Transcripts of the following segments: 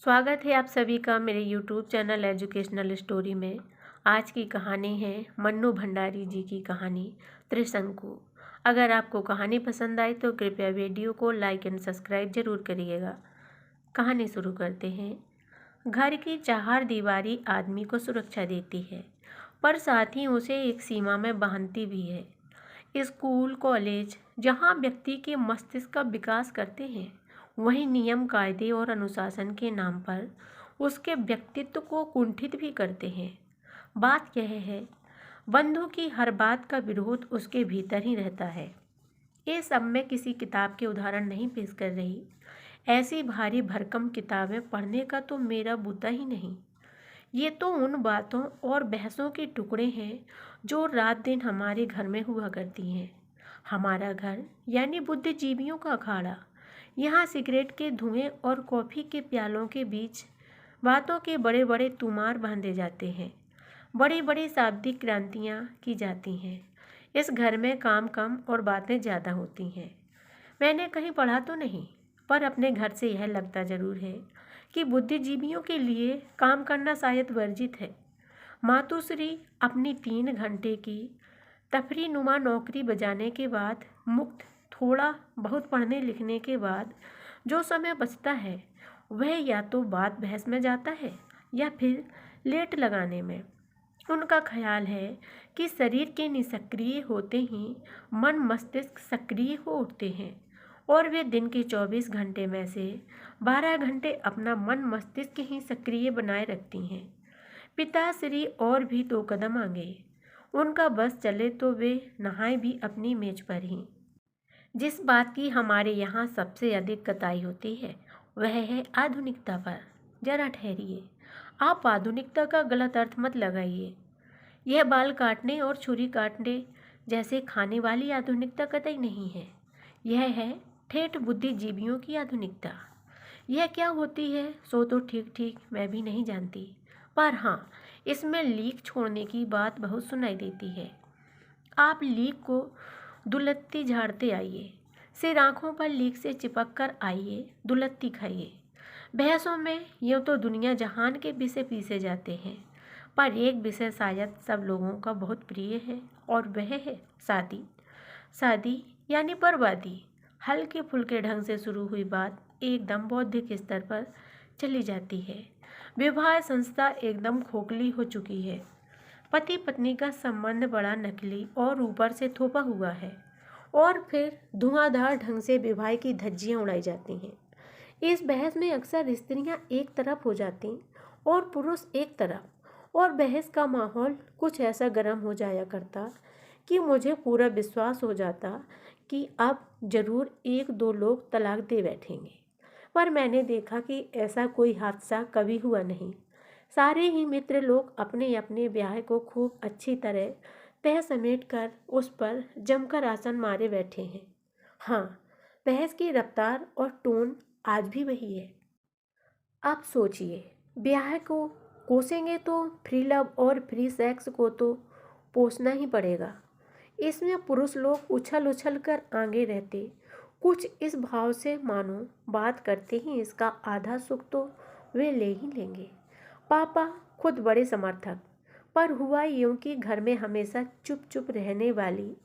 स्वागत है आप सभी का मेरे YouTube चैनल एजुकेशनल स्टोरी में। आज की कहानी है मन्नू भंडारी जी की कहानी त्रिशंकु। अगर आपको कहानी पसंद आए तो कृपया वीडियो को लाइक एंड सब्सक्राइब जरूर करिएगा। कहानी शुरू करते हैं। घर की चार दीवारी आदमी को सुरक्षा देती है, पर साथ ही उसे एक सीमा में बांधती भी है। स्कूल, कॉलेज जहाँ व्यक्ति के मस्तिष्क का विकास करते हैं, वही नियम, कायदे और अनुशासन के नाम पर उसके व्यक्तित्व को कुंठित भी करते हैं। बात यह है, बंधु की हर बात का विरोध उसके भीतर ही रहता है। ये सब मैं किसी किताब के उदाहरण नहीं पेश कर रही। ऐसी भारी भरकम किताबें पढ़ने का तो मेरा बूता ही नहीं। ये तो उन बातों और बहसों के टुकड़े हैं जो रात दिन हमारे घर में हुआ करती हैं। हमारा घर यानी बुद्धिजीवियों का अखाड़ा। यहाँ सिगरेट के धुएं और कॉफ़ी के प्यालों के बीच बातों के बड़े बड़े तुमार बांधे जाते हैं। बड़ी बड़ी शाब्दिक क्रांतियाँ की जाती हैं। इस घर में काम कम और बातें ज़्यादा होती हैं। मैंने कहीं पढ़ा तो नहीं, पर अपने घर से यह लगता ज़रूर है कि बुद्धिजीवियों के लिए काम करना शायद वर्जित है। मातुश्री अपनी 3 घंटे की तफरीनुमा नौकरी बजाने के बाद, मुक्त थोड़ा बहुत पढ़ने लिखने के बाद जो समय बचता है, वह या तो बात बहस में जाता है या फिर लेट लगाने में। उनका ख्याल है कि शरीर के निष्क्रिय होते ही मन मस्तिष्क सक्रिय हो उठते हैं और वे दिन के 24 घंटे में से 12 घंटे अपना मन मस्तिष्क ही सक्रिय बनाए रखती हैं। पिताश्री और भी 2 कदम आगे। उनका बस चले तो वे नहाए भी अपनी मेज पर ही। जिस बात की हमारे यहाँ सबसे अधिक कताई होती है, वह है आधुनिकता पर। जरा ठहरिए, आप आधुनिकता का गलत अर्थ मत लगाइए। यह बाल काटने और छुरी काटने जैसे खाने वाली आधुनिकता कतई नहीं है। यह है ठेठ बुद्धिजीवियों की आधुनिकता। यह क्या होती है सो तो ठीक ठीक मैं भी नहीं जानती, पर हाँ, इसमें लीक छोड़ने की बात बहुत सुनाई देती है। आप लीक को दुलत्ती झाड़ते आइए, सिर आँखों पर लीक से चिपक कर आइए, दुलत्ती खाइए। बहसों में यूँ तो दुनिया जहान के विषय पीसे जाते हैं, पर एक विषय शायद सब लोगों का बहुत प्रिय है, और वह है शादी। शादी यानी बर्बादी। हल्के फुल्के ढंग से शुरू हुई बात एकदम बौद्धिक स्तर पर चली जाती है। विवाह संस्था एकदम खोखली हो चुकी है। पति पत्नी का संबंध बड़ा नकली और ऊपर से थोपा हुआ है, और फिर धुआंधार ढंग से विवाह की धज्जियाँ उड़ाई जाती हैं। इस बहस में अक्सर स्त्रियां एक तरफ हो जाती और पुरुष एक तरफ, और बहस का माहौल कुछ ऐसा गर्म हो जाया करता कि मुझे पूरा विश्वास हो जाता कि अब जरूर 1-2 लोग तलाक दे बैठेंगे। पर मैंने देखा कि ऐसा कोई हादसा कभी हुआ नहीं। सारे ही मित्र लोग अपने अपने ब्याह को खूब अच्छी तरह तह समेट कर उस पर जमकर आसन मारे बैठे हैं। हाँ, बहस की रफ्तार और टोन आज भी वही है। आप सोचिए, ब्याह को कोसेंगे तो फ्री लव और फ्री सेक्स को तो पोसना ही पड़ेगा। इसमें पुरुष लोग उछल उछल कर आगे रहते, कुछ इस भाव से मानो बात करते ही इसका आधा सुख तो वे ले ही लेंगे। पापा खुद बड़े समर्थक, पर हुआ यूं कि घर में हमेशा चुप चुप रहने वाली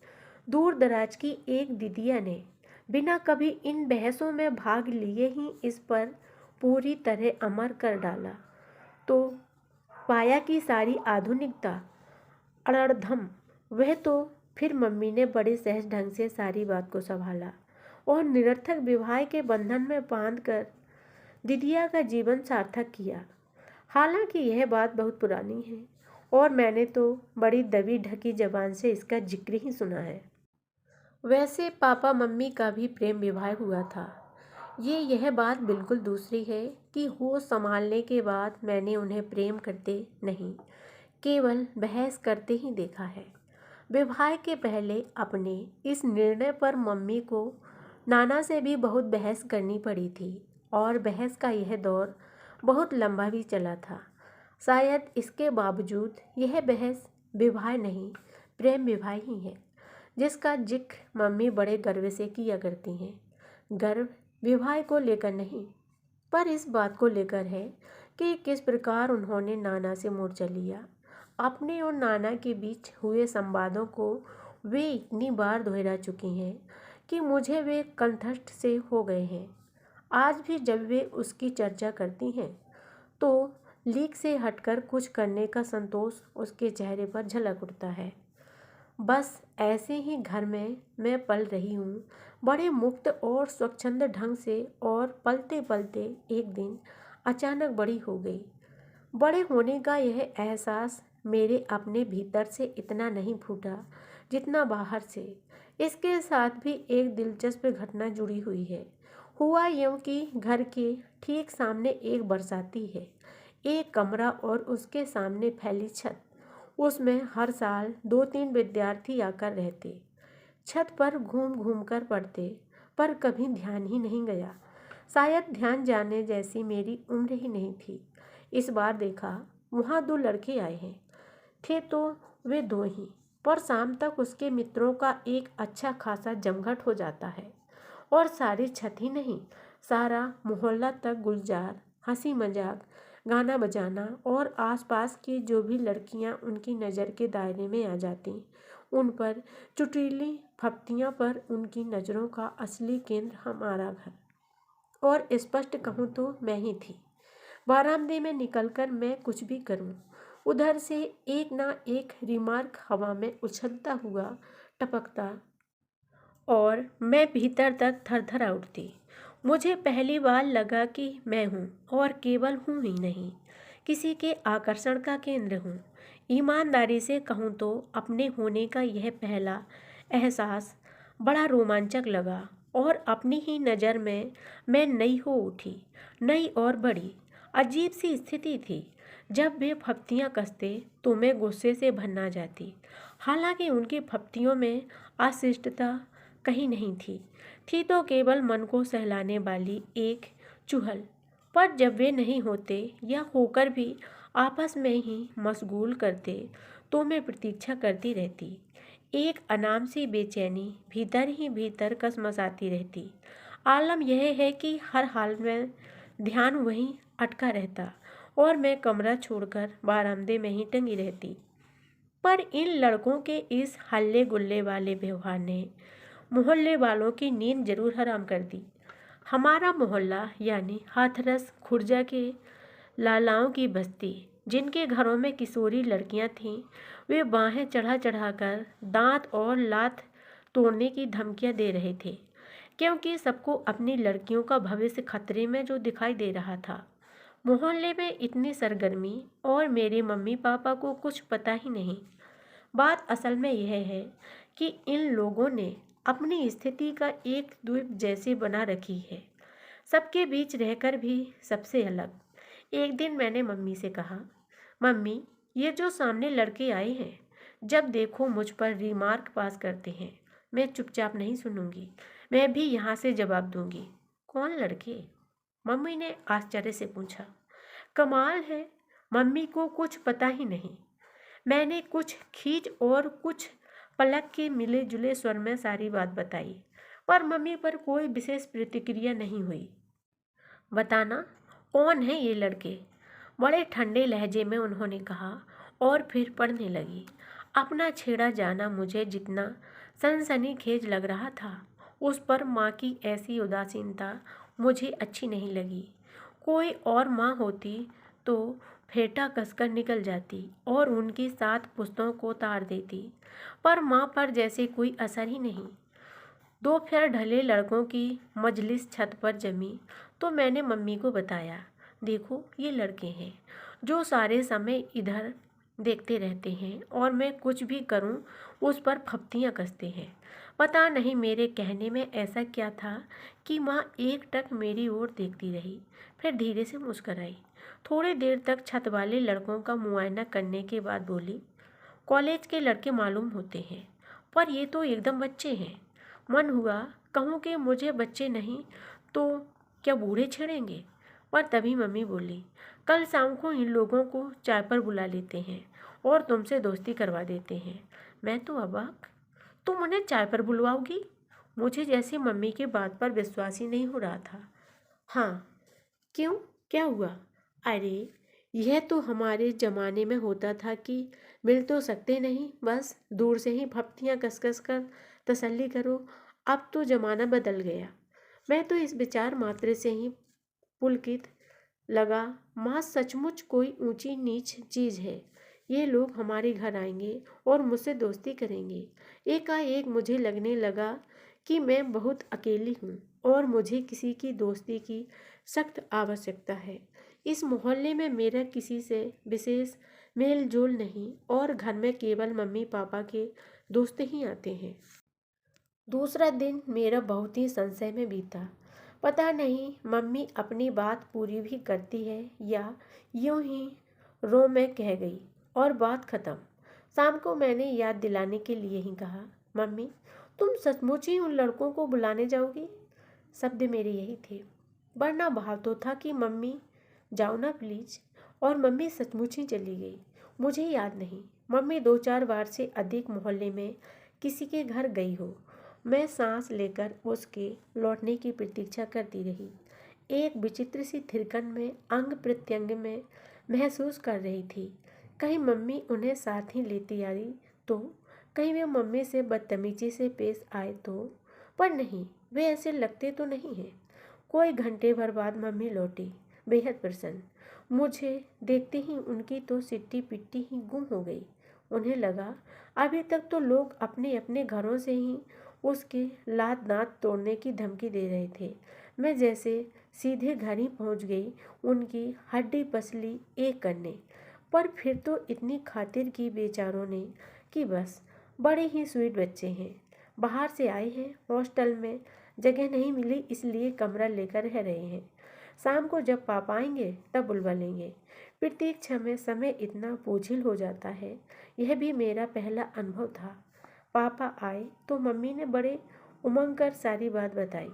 दूर दराज की एक दीदिया ने बिना कभी इन बहसों में भाग लिए ही इस पर पूरी तरह अमर कर डाला। तो पाया कि सारी आधुनिकता अड़धम। वह तो फिर मम्मी ने बड़े सहज ढंग से सारी बात को संभाला और निरर्थक विवाह के बंधन में बांधकर दीदिया का जीवन सार्थक किया। हालांकि यह बात बहुत पुरानी है और मैंने तो बड़ी दबी ढकी जबान से इसका जिक्र ही सुना है। वैसे पापा मम्मी का भी प्रेम विवाह हुआ था। यह बात बिल्कुल दूसरी है कि होश संभालने के बाद मैंने उन्हें प्रेम करते नहीं, केवल बहस करते ही देखा है। विवाह के पहले अपने इस निर्णय पर मम्मी को नाना से भी बहुत बहस करनी पड़ी थी, और बहस का यह दौर बहुत लंबा भी चला था। शायद इसके बावजूद यह बहस विवाह नहीं, प्रेम विवाह ही है, जिसका जिक्र मम्मी बड़े गर्व से किया करती हैं। गर्व विवाह को लेकर नहीं, पर इस बात को लेकर है कि किस प्रकार उन्होंने नाना से मोर्चा लिया। अपने और नाना के बीच हुए संवादों को वे इतनी बार दोहरा चुकी हैं कि मुझे वे कंठस्थ से हो गए हैं। आज भी जब वे उसकी चर्चा करती हैं तो लीक से हटकर कुछ करने का संतोष उसके चेहरे पर झलक उठता है। बस ऐसे ही घर में मैं पल रही हूँ, बड़े मुक्त और स्वच्छंद ढंग से, और पलते पलते एक दिन अचानक बड़ी हो गई। बड़े होने का यह एहसास मेरे अपने भीतर से इतना नहीं फूटा जितना बाहर से। इसके साथ भी एक दिलचस्प घटना जुड़ी हुई है। हुआ यूं कि घर के ठीक सामने एक बरसाती है, एक कमरा और उसके सामने फैली छत। उसमें हर साल 2-3 विद्यार्थी आकर रहते, छत पर घूम घूम कर पढ़ते, पर कभी ध्यान ही नहीं गया। शायद ध्यान जाने जैसी मेरी उम्र ही नहीं थी। इस बार देखा, वहाँ 2 लड़के आए हैं। थे तो वे 2 ही, पर शाम तक उसके मित्रों का एक अच्छा खासा जमघट हो जाता है। और सारी छत ही नहीं, सारा मोहल्ला तक गुलजार, हंसी मजाक, गाना बजाना, और आसपास की जो भी लड़कियां उनकी नज़र के दायरे में आ जाती, उन पर चुटीली फप्तियां पर उनकी नज़रों का असली केंद्र हमारा घर। और स्पष्ट कहूँ तो मैं ही थी। बरामदे में निकलकर मैं कुछ भी करूं, उधर से एक ना एक रिमार्क हवा में उछलता हुआ टपकता और मैं भीतर तक थरथरा उठती। मुझे पहली बार लगा कि मैं हूँ, और केवल हूँ ही नहीं, किसी के आकर्षण का केंद्र हूँ। ईमानदारी से कहूँ तो अपने होने का यह पहला एहसास बड़ा रोमांचक लगा, और अपनी ही नज़र में मैं नई हो उठी, नई और बड़ी। अजीब सी स्थिति थी। जब वे फप्तियाँ कसते तो मैं गुस्से से भन्ना जाती। हालांकि उनकी फप्तियों में अशिष्टता कहीं नहीं थी तो केवल मन को सहलाने वाली एक चुहल। पर जब वे नहीं होते या होकर भी आपस में ही मशगूल करते तो मैं प्रतीक्षा करती रहती। एक अनाम सी बेचैनी भीतर ही भीतर कसमसाती रहती। आलम यह है कि हर हाल में ध्यान वहीं अटका रहता और मैं कमरा छोड़कर बरामदे में ही टंगी रहती। पर इन लड़कों के इस हल्ले गुल्ले वाले व्यवहार ने मोहल्ले वालों की नींद जरूर हराम कर दी। हमारा मोहल्ला यानी हाथरस खुर्जा के लालाओं की बस्ती, जिनके घरों में किशोरी लड़कियां थीं, वे बाहें चढ़ा चढ़ाकर दांत और लात तोड़ने की धमकियां दे रहे थे, क्योंकि सबको अपनी लड़कियों का भविष्य खतरे में जो दिखाई दे रहा था। मोहल्ले में इतनी सरगर्मी और मेरे मम्मी पापा को कुछ पता ही नहीं। बात असल में यह है कि इन लोगों ने अपनी स्थिति का एक द्वीप जैसे बना रखी है, सबके बीच रहकर भी सबसे अलग। एक दिन मैंने मम्मी से कहा, मम्मी, ये जो सामने लड़के आए हैं, जब देखो मुझ पर रिमार्क पास करते हैं। मैं चुपचाप नहीं सुनूंगी, मैं भी यहाँ से जवाब दूंगी। कौन लड़के? मम्मी ने आश्चर्य से पूछा। कमाल है, मम्मी को कुछ पता ही नहीं। मैंने कुछ खींच और कुछ पलक के मिले जुले स्वर में सारी बात बताई, पर मम्मी पर कोई विशेष प्रतिक्रिया नहीं हुई। बताना, कौन है ये लड़के? बड़े ठंडे लहजे में उन्होंने कहा, और फिर पढ़ने लगी। अपना छेड़ा जाना मुझे जितना सनसनीखेज लग रहा था, उस पर माँ की ऐसी उदासीनता मुझे अच्छी नहीं लगी। कोई और माँ होती तो फेटा कसकर निकल जाती और उनके साथ पुस्तकों को तार देती, पर माँ पर जैसे कोई असर ही नहीं। दोपहर ढले लड़कों की मजलिस छत पर जमी तो मैंने मम्मी को बताया, देखो ये लड़के हैं जो सारे समय इधर देखते रहते हैं, और मैं कुछ भी करूं उस पर फप्तियां कसते हैं। पता नहीं मेरे कहने में ऐसा क्या था कि माँ एकटक मेरी ओर देखती रही, फिर धीरे से मुस्कुराई। थोड़ी देर तक छत वाले लड़कों का मुआयना करने के बाद बोली, कॉलेज के लड़के मालूम होते हैं, पर ये तो एकदम बच्चे हैं। मन हुआ कहूँ कि मुझे बच्चे नहीं तो क्या बूढ़े छेड़ेंगे, पर तभी मम्मी बोली, कल शाम को इन लोगों को चाय पर बुला लेते हैं और तुमसे दोस्ती करवा देते हैं। मैं तो अवाक, तुम उन्हें चाय पर बुलवाओगी? मुझे जैसे मम्मी की बात पर विश्वास ही नहीं हो रहा था। हाँ, क्यों, क्या हुआ? अरे, यह तो हमारे ज़माने में होता था कि मिल तो सकते नहीं, बस दूर से ही फप्तियाँ कस-कस कर तसल्ली करो। अब तो ज़माना बदल गया। मैं तो इस विचार मात्र से ही पुलकित लगा। माँ सचमुच कोई ऊंची नीच चीज़ है। ये लोग हमारे घर आएंगे और मुझसे दोस्ती करेंगे। एकाएक मुझे लगने लगा कि मैं बहुत अकेली हूँ और मुझे किसी की दोस्ती की सख्त आवश्यकता है। इस मोहल्ले में मेरा किसी से विशेष मेल जोल नहीं और घर में केवल मम्मी पापा के दोस्त ही आते हैं। दूसरा दिन मेरा बहुत ही संशय में बीता। पता नहीं मम्मी अपनी बात पूरी भी करती है या यूं ही रो में कह गई और बात खत्म। शाम को मैंने याद दिलाने के लिए ही कहा, मम्मी तुम सचमुच ही उन लड़कों को बुलाने जाओगी? शब्द मेरे यही थे, वरना भाव तो था कि मम्मी जाओ ना प्लीज। और मम्मी सचमुच ही चली गई। मुझे याद नहीं मम्मी 2-4 बार से अधिक मोहल्ले में किसी के घर गई हो। मैं सांस लेकर उसके लौटने की प्रतीक्षा करती रही। एक विचित्र सी थिरकन में अंग प्रत्यंग में महसूस कर रही थी। कहीं मम्मी उन्हें साथ ही लेती आई तो, कहीं वे मम्मी से बदतमीजी से पेश आए तो, पर नहीं, वे ऐसे लगते तो नहीं हैं। कोई घंटे भर बाद मम्मी लौटी, बेहद प्रसन्न। मुझे देखते ही उनकी तो सिट्टी पिट्टी ही गुम हो गई। उन्हें लगा अभी तक तो लोग अपने अपने घरों से ही उसके लात दांत तोड़ने की धमकी दे रहे थे। मैं जैसे सीधे घर ही पहुंच गई उनकी हड्डी पसली एक करने। पर फिर तो इतनी खातिर की बेचारों ने कि बस बड़े ही स्वीट बच्चे हैं, बाहर से आए हैं, हॉस्टल में जगह नहीं मिली इसलिए कमरा लेकर रह रहे हैं। शाम को जब पापा आएंगे तब बुलवा लेंगे। प्रतीक्षा में समय इतना बोझिल हो जाता है, यह भी मेरा पहला अनुभव था। पापा आए तो मम्मी ने बड़े उमंग कर सारी बात बताई।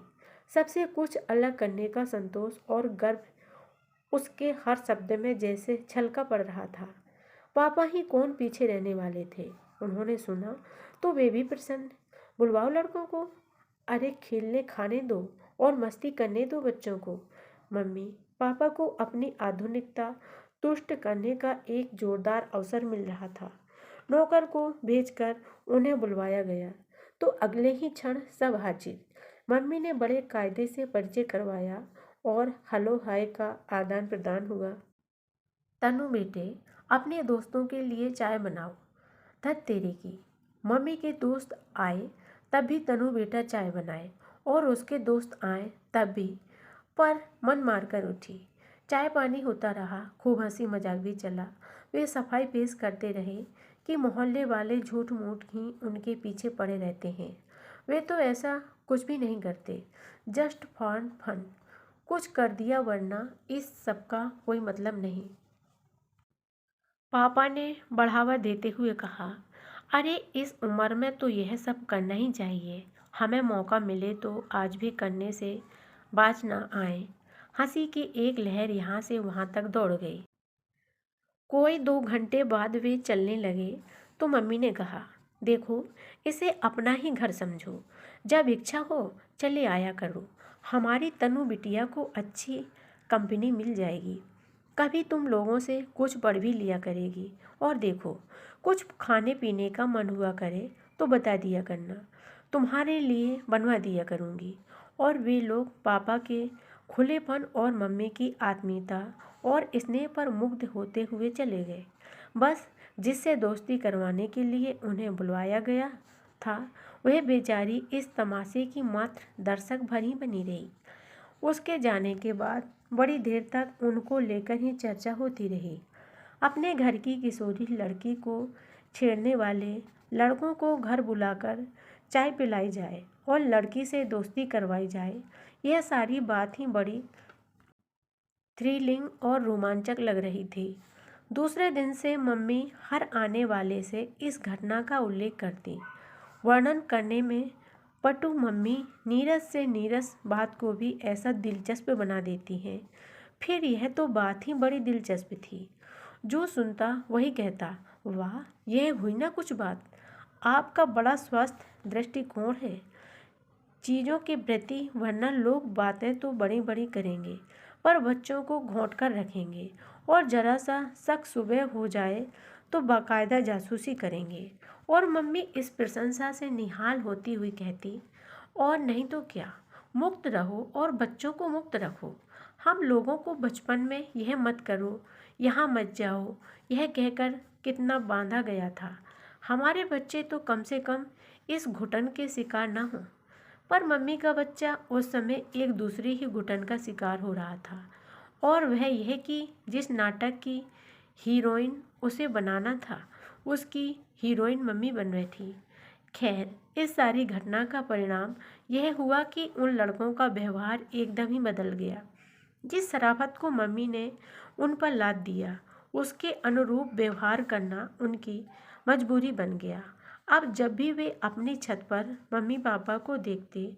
सबसे कुछ अलग करने का संतोष और गर्व उसके हर शब्द में जैसे छलका पड़ रहा था। पापा ही कौन पीछे रहने वाले थे। उन्होंने सुना तो वे भी प्रसन्न। बुलवाओ लड़कों को, अरे खेलने खाने दो और मस्ती करने दो बच्चों को। मम्मी पापा को अपनी आधुनिकता तुष्ट करने का एक जोरदार अवसर मिल रहा था। नौकर को भेजकर उन्हें बुलवाया गया तो अगले ही क्षण सब हाजिर। मम्मी ने बड़े कायदे से परिचय करवाया और हलो हाय का आदान प्रदान हुआ। तनु बेटे, अपने दोस्तों के लिए चाय बनाओ। धत तेरे की, मम्मी के दोस्त आए तब भी तनु बेटा चाय बनाए और उसके दोस्त आए तब भी, पर मन मारकर उठी। चाय पानी होता रहा, खूब हंसी मजाक भी चला। वे सफाई पेश करते रहे कि मोहल्ले वाले झूठ मूठ ही उनके पीछे पड़े रहते हैं। वे तो ऐसा कुछ भी नहीं करते, जस्ट फॉर फन कुछ कर दिया, वरना इस सब का कोई मतलब नहीं। पापा ने बढ़ावा देते हुए कहा, अरे इस उम्र में तो यह सब करना ही चाहिए। हमें मौका मिले तो आज भी करने से बाज ना आए। हंसी की एक लहर यहाँ से वहाँ तक दौड़ गई। कोई 2 घंटे बाद वे चलने लगे तो मम्मी ने कहा, देखो इसे अपना ही घर समझो। जब इच्छा हो चले आया करो। हमारी तनु बिटिया को अच्छी कंपनी मिल जाएगी। कभी तुम लोगों से कुछ पढ़ भी लिया करेगी। और देखो कुछ खाने पीने का मन हुआ करे तो बता दिया करना, तुम्हारे लिए बनवा दिया करूँगी। और वे लोग पापा के खुलेपन और मम्मी की आत्मीयता और स्नेह पर मुग्ध होते हुए चले गए। बस जिससे दोस्ती करवाने के लिए उन्हें बुलवाया गया था, वह बेचारी इस तमाशे की मात्र दर्शक भर ही बनी रही। उसके जाने के बाद बड़ी देर तक उनको लेकर ही चर्चा होती रही। अपने घर की किशोरी लड़की को छेड़ने वाले लड़कों को घर बुलाकर चाय पिलाई जाए और लड़की से दोस्ती करवाई जाए, यह सारी बात ही बड़ी थ्रिलिंग और रोमांचक लग रही थी। दूसरे दिन से मम्मी हर आने वाले से इस घटना का उल्लेख करती। वर्णन करने में पटु मम्मी नीरस से नीरस बात को भी ऐसा दिलचस्प बना देती हैं। फिर यह तो बात ही बड़ी दिलचस्प थी। जो सुनता वही कहता, वाह यह हुई ना कुछ बात। आपका बड़ा स्वस्थ दृष्टिकोण है चीज़ों के प्रति, वरना लोग बातें तो बड़ी बड़ी करेंगे पर बच्चों को घोंट कर रखेंगे और जरा सा शक सुबह हो जाए तो बाकायदा जासूसी करेंगे। और मम्मी इस प्रशंसा से निहाल होती हुई कहती, और नहीं तो क्या, मुक्त रहो और बच्चों को मुक्त रखो। हम लोगों को बचपन में यह मत करो, यहाँ मत जाओ, यह कहकर कितना बांधा गया था। हमारे बच्चे तो कम से कम इस घुटन के शिकार न हों। पर मम्मी का बच्चा उस समय एक दूसरी ही घुटन का शिकार हो रहा था, और वह यह कि जिस नाटक की हीरोइन उसे बनाना था, उसकी हीरोइन मम्मी बन रही थी। खैर, इस सारी घटना का परिणाम यह हुआ कि उन लड़कों का व्यवहार एकदम ही बदल गया। जिस शराफत को मम्मी ने उन पर लाद दिया, उसके अनुरूप व्यवहार करना उनकी मजबूरी बन गया। अब जब भी वे अपनी छत पर मम्मी पापा को देखते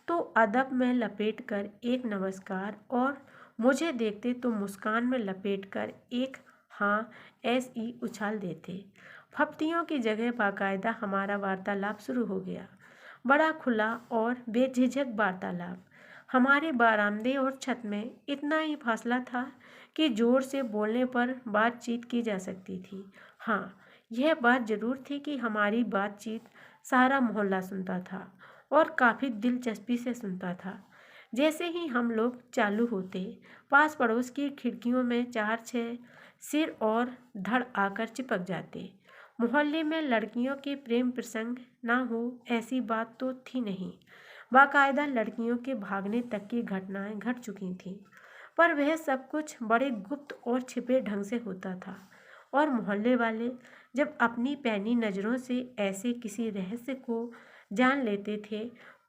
तो अदब में लपेट कर एक नमस्कार, और मुझे देखते तो मुस्कान में लपेट कर एक हाँ ऐसी उछाल देते। फप्तियों की जगह बाकायदा हमारा वार्तालाप शुरू हो गया, बड़ा खुला और बेझिझक वार्तालाप। हमारे बरामदे और छत में इतना ही फासला था कि जोर से बोलने पर बातचीत की जा सकती थी। हाँ, यह बात जरूर थी कि हमारी बातचीत सारा मोहल्ला सुनता था, और काफ़ी दिलचस्पी से सुनता था। जैसे ही हम लोग चालू होते, पास पड़ोस की खिड़कियों में चार छः सिर और धड़ आकर चिपक जाते। मोहल्ले में लड़कियों के प्रेम प्रसंग ना हो ऐसी बात तो थी नहीं। बाकायदा लड़कियों के भागने तक की घटनाएं घट चुकी थीं, पर वह सब कुछ बड़े गुप्त और छिपे ढंग से होता था। और मोहल्ले वाले जब अपनी पैनी नज़रों से ऐसे किसी रहस्य को जान लेते थे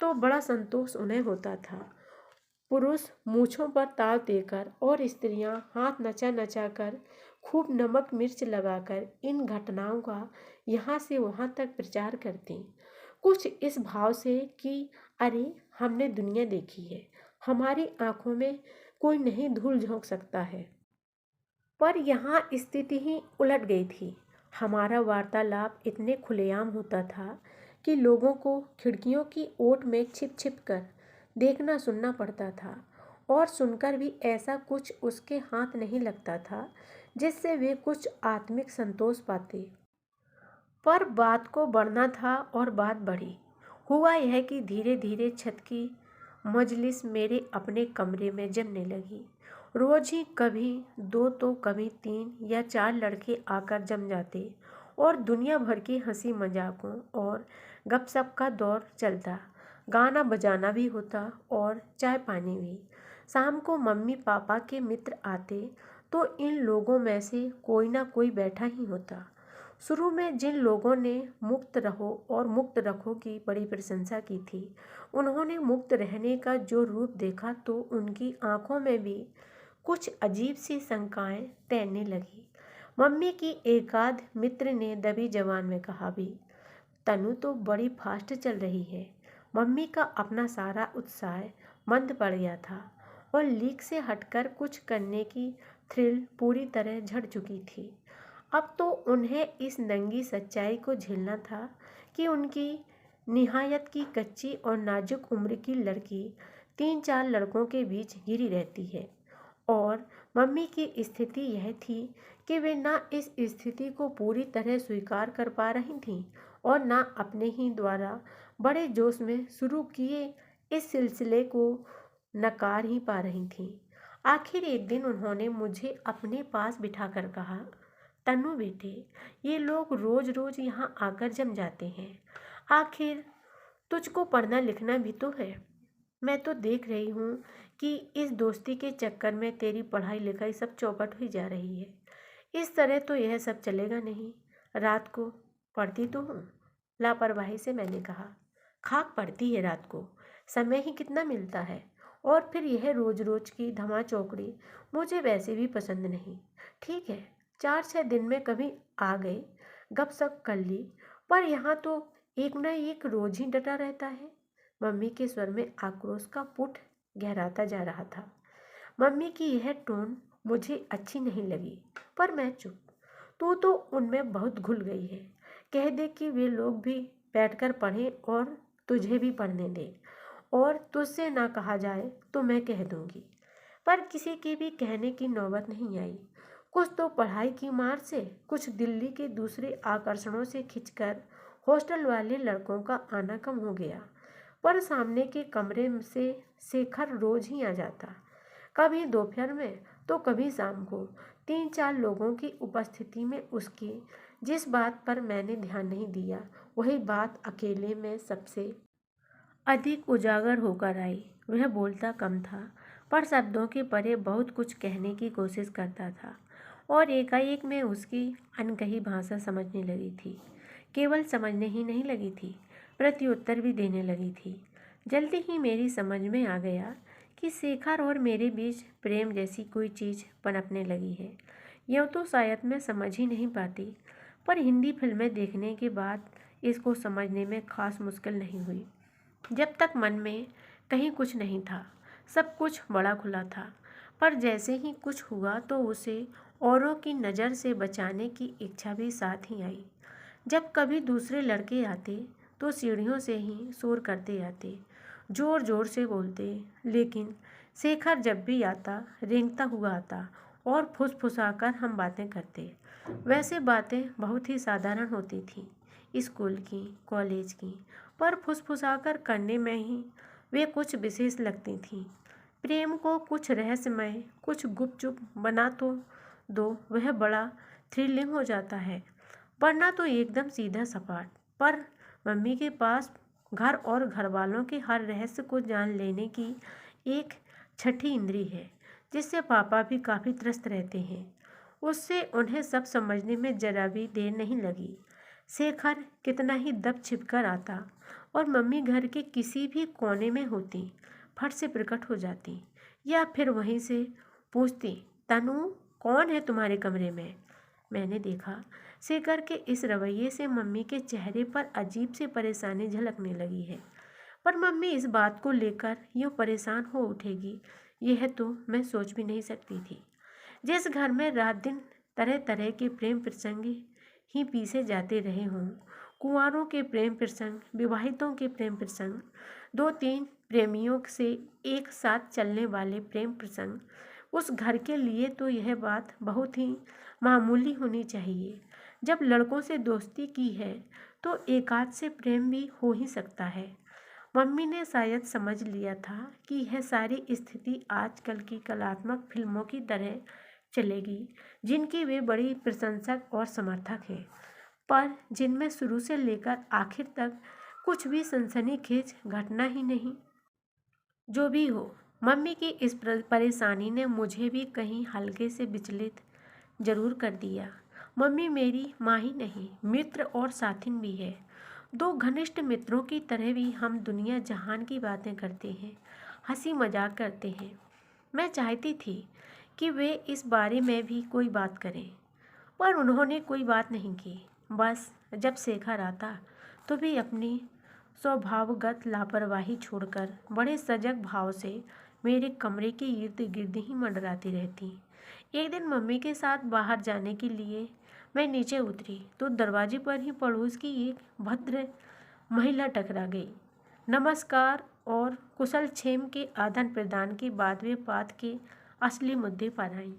तो बड़ा संतोष उन्हें होता था। पुरुष मूछों पर ताव देकर और स्त्रियां हाथ नचा नचा कर खूब नमक मिर्च लगाकर इन घटनाओं का यहाँ से वहाँ तक प्रचार करती, कुछ इस भाव से कि अरे हमने दुनिया देखी है, हमारी आंखों में कोई नहीं धूल झोंक सकता है। पर यहाँ स्थिति ही उलट गई थी। हमारा वार्तालाप इतने खुलेआम होता था कि लोगों को खिड़कियों की ओट में छिप छिप कर देखना सुनना पड़ता था, और सुनकर भी ऐसा कुछ उसके हाथ नहीं लगता था जिससे वे कुछ आत्मिक संतोष पाते। पर बात को बढ़ना था और बात बढ़ी। हुआ यह कि धीरे धीरे छत की मजलिस मेरे अपने कमरे में जमने लगी। रोज ही कभी दो तो कभी 3 या 4 लड़के आकर जम जाते, और दुनिया भर की हंसी मजाकों और गपशप का दौर चलता। गाना बजाना भी होता और चाय पानी भी। शाम को मम्मी पापा के मित्र आते तो इन लोगों में से कोई ना कोई बैठा ही होता। शुरू में जिन लोगों ने मुक्त रहो और मुक्त रखो की बड़ी प्रशंसा की थी, उन्होंने मुक्त रहने का जो रूप देखा तो उनकी आंखों में भी कुछ अजीब सी शंकाएं तैरने लगी। मम्मी की एकाध मित्र ने दबी जबान में कहा भी, तनु तो बड़ी फास्ट चल रही है। मम्मी का अपना सारा उत्साह मंद पड़ गया था, और लीक से हटकर कुछ करने की थ्रिल पूरी तरह झड़ चुकी थी। अब तो उन्हें इस नंगी सच्चाई को झेलना था कि उनकी निहायत की कच्ची और नाजुक उम्र की लड़की 3-4 लड़कों के बीच घिरी रहती है। और मम्मी की स्थिति यह थी कि वे ना इस स्थिति को पूरी तरह स्वीकार कर पा रही थीं, और ना अपने ही द्वारा बड़े जोश में शुरू किए इस सिलसिले को नकार ही पा रही थीं। आखिर एक दिन उन्होंने मुझे अपने पास बिठाकर कहा, तन्नू बेटे, ये लोग रोज रोज यहाँ आकर जम जाते हैं। आखिर तुझको पढ़ना लिखना भी तो है। मैं तो देख रही हूँ कि इस दोस्ती के चक्कर में तेरी पढ़ाई लिखाई सब चौपट हुई जा रही है। इस तरह तो यह सब चलेगा नहीं। रात को पढ़ती तो हूँ, लापरवाही से मैंने कहा। खाक पड़ती है रात को, समय ही कितना मिलता है। और फिर यह रोज रोज की धमा चौकड़ी मुझे वैसे भी पसंद नहीं। ठीक है, 4-6 दिन में कभी आ गए, गपशप कर ली, पर यहाँ तो एक न एक रोज ही डटा रहता है। मम्मी के स्वर में आक्रोश का पुट गहराता जा रहा था। मम्मी की यह टोन मुझे अच्छी नहीं लगी, पर मैं चुप। तू तो उनमें बहुत घुल गई है। कह दे कि वे लोग भी बैठकर पढ़ें और तुझे भी पढ़ने दें, और तुझसे ना कहा जाए तो मैं कह दूंगी। पर किसी के भी कहने की नौबत नहीं आई। कुछ तो पढ़ाई की मार से, कुछ दिल्ली के दूसरे आकर्षणों से खिंचकर हॉस्टल वाले लड़कों का आना कम हो गया। पर सामने के कमरे से शेखर रोज ही आ जाता, कभी दोपहर में तो कभी शाम को। 3-4 लोगों की उपस्थिति में उसकी जिस बात पर मैंने ध्यान नहीं दिया, वही बात अकेले में सबसे अधिक उजागर होकर आई। वह बोलता कम था, पर शब्दों के परे बहुत कुछ कहने की कोशिश करता था, और एकाएक में उसकी अनकही भाषा समझने लगी थी। केवल समझने ही नहीं लगी थी, प्रत्युत्तर भी देने लगी थी। जल्दी ही मेरी समझ में आ गया कि शेखर और मेरे बीच प्रेम जैसी कोई चीज़ पनपने लगी है। यूँ तो शायद मैं समझ ही नहीं पाती, पर हिंदी फिल्में देखने के बाद इसको समझने में खास मुश्किल नहीं हुई। जब तक मन में कहीं कुछ नहीं था, सब कुछ बड़ा खुला था। पर जैसे ही कुछ हुआ तो उसे औरों की नज़र से बचाने की इच्छा भी साथ ही आई। जब कभी दूसरे लड़के आते तो सीढ़ियों से ही शोर करते आते, ज़ोर ज़ोर से बोलते, लेकिन शेखर जब भी आता रेंगता हुआ आता और फुसफुसाकर हम बातें करते। वैसे बातें बहुत ही साधारण होती थीं, स्कूल की, कॉलेज की, पर फुसफुसाकर करने में ही वे कुछ विशेष लगती थीं। प्रेम को कुछ रहस्यमय, कुछ गुपचुप बना तो दो, वह बड़ा थ्रिलिंग हो जाता है, वरना तो एकदम सीधा सपाट। पर मम्मी के पास घर और घर वालों के हर रहस्य को जान लेने की एक छठी इंद्री है, जिससे पापा भी काफ़ी त्रस्त रहते हैं। उससे उन्हें सब समझने में जरा भी देर नहीं लगी। शेखर कितना ही दब छिप कर आता और मम्मी घर के किसी भी कोने में होती, फट से प्रकट हो जाती, या फिर वहीं से पूछती, तनु कौन है तुम्हारे कमरे में। मैंने देखा शेखर के इस रवैये से मम्मी के चेहरे पर अजीब सी परेशानी झलकने लगी है। पर मम्मी इस बात को लेकर यूँ परेशान हो उठेगी, यह तो मैं सोच भी नहीं सकती थी। जिस घर में रात दिन तरह तरह के प्रेम प्रसंग ही पीसे जाते रहे हों, कुंवारों के प्रेम प्रसंग, विवाहितों के प्रेम प्रसंग, 2-3 प्रेमियों से एक साथ चलने वाले प्रेम प्रसंग, उस घर के लिए तो यह बात बहुत ही मामूली होनी चाहिए। जब लड़कों से दोस्ती की है तो एकाध से प्रेम भी हो ही सकता है। मम्मी ने शायद समझ लिया था कि यह सारी स्थिति आजकल की कलात्मक फिल्मों की तरह चलेगी, जिनकी वे बड़ी प्रशंसक और समर्थक हैं, पर जिनमें शुरू से लेकर आखिर तक कुछ भी सनसनीखेज घटना ही नहीं। जो भी हो, मम्मी की इस परेशानी ने मुझे भी कहीं हल्के से विचलित जरूर कर दिया। मम्मी मेरी माँ ही नहीं, मित्र और साथिन भी है। 2 घनिष्ठ मित्रों की तरह भी हम दुनिया जहान की बातें करते हैं, हंसी मजाक करते हैं। मैं चाहती थी कि वे इस बारे में भी कोई बात करें, पर उन्होंने कोई बात नहीं की। बस जब शेखर आता तो भी अपनी स्वभावगत लापरवाही छोड़कर बड़े सजग भाव से मेरे कमरे के इर्द गिर्द ही मंडराती रहती। एक दिन मम्मी के साथ बाहर जाने के लिए मैं नीचे उतरी तो दरवाजे पर ही पड़ोस की एक भद्र महिला टकरा गई। नमस्कार और कुशल क्षेम के आदान प्रदान के बाद वे बात के असली मुद्दे पर आईं।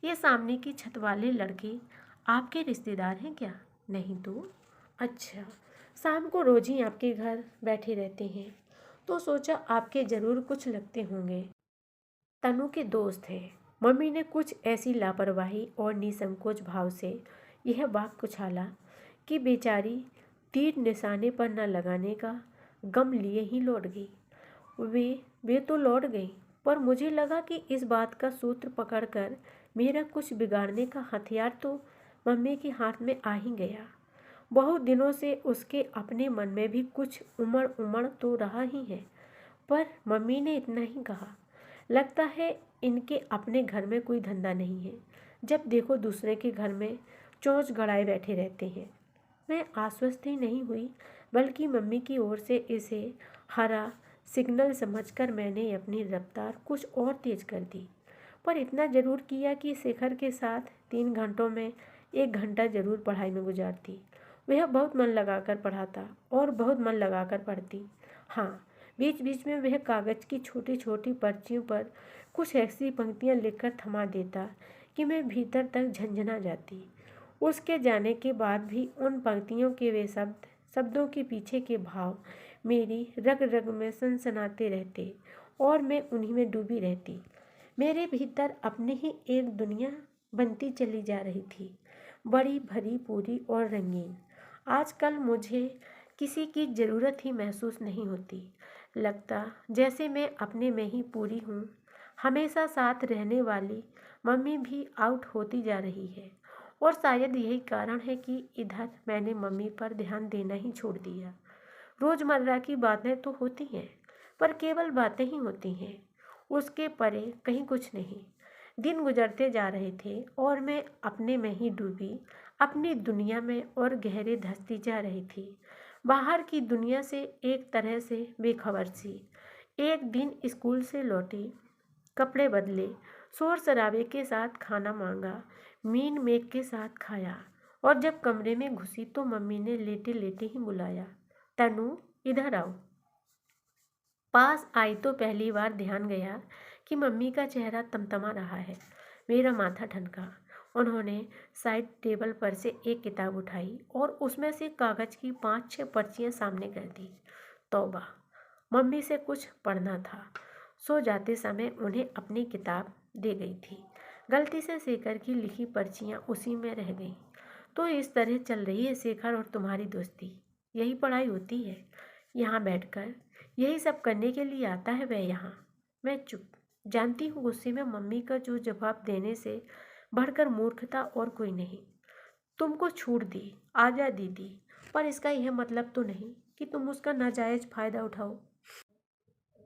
ये सामने की छत वाले लड़के आपके रिश्तेदार हैं क्या? नहीं तो? अच्छा, शाम को रोज ही आपके घर बैठे रहते हैं, तो सोचा आपके ज़रूर कुछ लगते होंगे। तनु के दोस्त हैं। मम्मी ने कुछ ऐसी लापरवाही और निसंकोच भाव से यह वाक्य उछाला कि बेचारी तीर निशाने पर न लगाने का गम लिए ही लौट गई। वे तो लौट गई, पर मुझे लगा कि इस बात का सूत्र पकड़कर मेरा कुछ बिगाड़ने का हथियार तो मम्मी के हाथ में आ ही गया। बहुत दिनों से उसके अपने मन में भी कुछ उमड़ उमड़ तो रहा ही है, पर मम्मी ने इतना ही कहा, लगता है इनके अपने घर में कोई धंधा नहीं है, जब देखो दूसरे के घर में चोंच गड़ाए बैठे रहते हैं। मैं आश्वस्त ही नहीं हुई, बल्कि मम्मी की ओर से इसे हरा सिग्नल समझकर मैंने अपनी रफ्तार कुछ और तेज कर दी। पर इतना ज़रूर किया कि शेखर के साथ 3 घंटों में 1 घंटा ज़रूर पढ़ाई में गुजारती। वह बहुत मन लगाकर पढ़ाता और बहुत मन लगाकर पढ़ती। हाँ, बीच बीच में वह कागज़ की छोटी छोटी पर्चियों पर कुछ ऐसी पंक्तियां लिखकर थमा देता कि मैं भीतर तक झंझना जाती। उसके जाने के बाद भी उन पंक्तियों के वे शब्दों के पीछे के भाव मेरी रग रग में सनसनाते रहते और मैं उन्हीं में डूबी रहती। मेरे भीतर अपनी ही एक दुनिया बनती चली जा रही थी, बड़ी भरी पूरी और रंगीन। आजकल मुझे किसी की ज़रूरत ही महसूस नहीं होती। लगता जैसे मैं अपने में ही पूरी हूँ। हमेशा साथ रहने वाली मम्मी भी आउट होती जा रही है और शायद यही कारण है कि इधर मैंने मम्मी पर ध्यान देना ही छोड़ दिया। रोज़मर्रा की बातें तो होती हैं, पर केवल बातें ही होती हैं, उसके परे कहीं कुछ नहीं। दिन गुजरते जा रहे थे और मैं अपने में ही डूबी अपनी दुनिया में और गहरे धंसती जा रही थी। बाहर की दुनिया से एक तरह से बेखबर सी। एक दिन स्कूल से लौटी, कपड़े बदले, शोर शराबे के साथ खाना मांगा, मीन मेघ के साथ खाया और जब कमरे में घुसी तो मम्मी ने लेटे लेटे ही बुलाया, तनु इधर आओ। पास आई तो पहली बार ध्यान गया कि मम्मी का चेहरा तमतमा रहा है। मेरा माथा ठनका। उन्होंने साइड टेबल पर से एक किताब उठाई और उसमें से कागज की 5-6 पर्चियां सामने कर दी। तौबा, मम्मी से कुछ पढ़ना था। सो जाते समय उन्हें अपनी किताब दे गई थी। गलती से शेखर की लिखी पर्चियां उसी में रह गईं। तो इस तरह चल रही है शेखर और तुम्हारी दोस्ती। यही पढ़ाई होती है। यहाँ बैठकर यही सब करने के लिए आता है वह यहाँ। मैं चुप। जानती हूँ गुस्से में मम्मी का जो जवाब देने से बढ़कर मूर्खता और कोई नहीं। तुमको छूट दी, आज़ादी दी, पर इसका यह मतलब तो नहीं कि तुम उसका नाजायज फायदा उठाओ।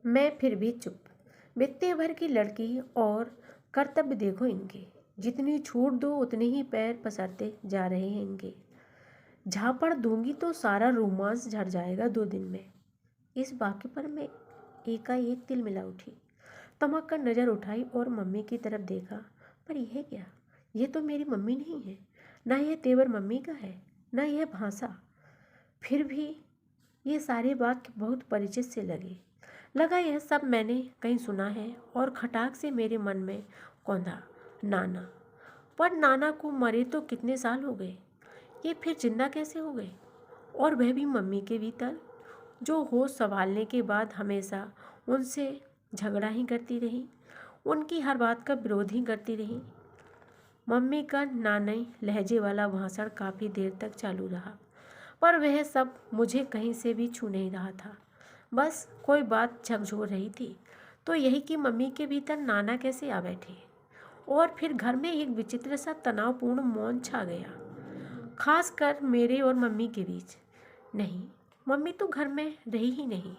मैं फिर भी चुप। बित्ते भर की लड़की और कर्तव्य देखो इनके। जितनी छूट दो उतने ही पैर पसारते जा रहे हैं इनके। झापड़ दूंगी तो सारा रोमांस झड़ जाएगा 2 दिन में। इस वाक्य पर मैं एकाएक तिल मिला उठी। तमक कर नज़र उठाई और मम्मी की तरफ देखा। पर यह क्या? यह तो मेरी मम्मी नहीं है। ना यह तेवर मम्मी का है, ना यह भाषा। फिर भी ये सारे वाक्य बहुत परिचित से लगा यह सब मैंने कहीं सुना है और खटाक से मेरे मन में कौंधा, नाना। पर नाना को मरे तो कितने साल हो गए। ये फिर जिंदा कैसे हो गए? और वह भी मम्मी के भीतर, जो होश संभालने के बाद हमेशा उनसे झगड़ा ही करती रही, उनकी हर बात का विरोध ही करती रही। मम्मी का नानई लहजे वाला भाषण काफ़ी देर तक चालू रहा, पर वह सब मुझे कहीं से भी छू नहीं रहा था। बस कोई बात झकझोर रही थी, तो यही कि मम्मी के भीतर नाना कैसे आ बैठे। और फिर घर में एक विचित्र सा तनावपूर्ण मौन छा गया, खासकर मेरे और मम्मी के बीच। नहीं, मम्मी तो घर में रही ही नहीं।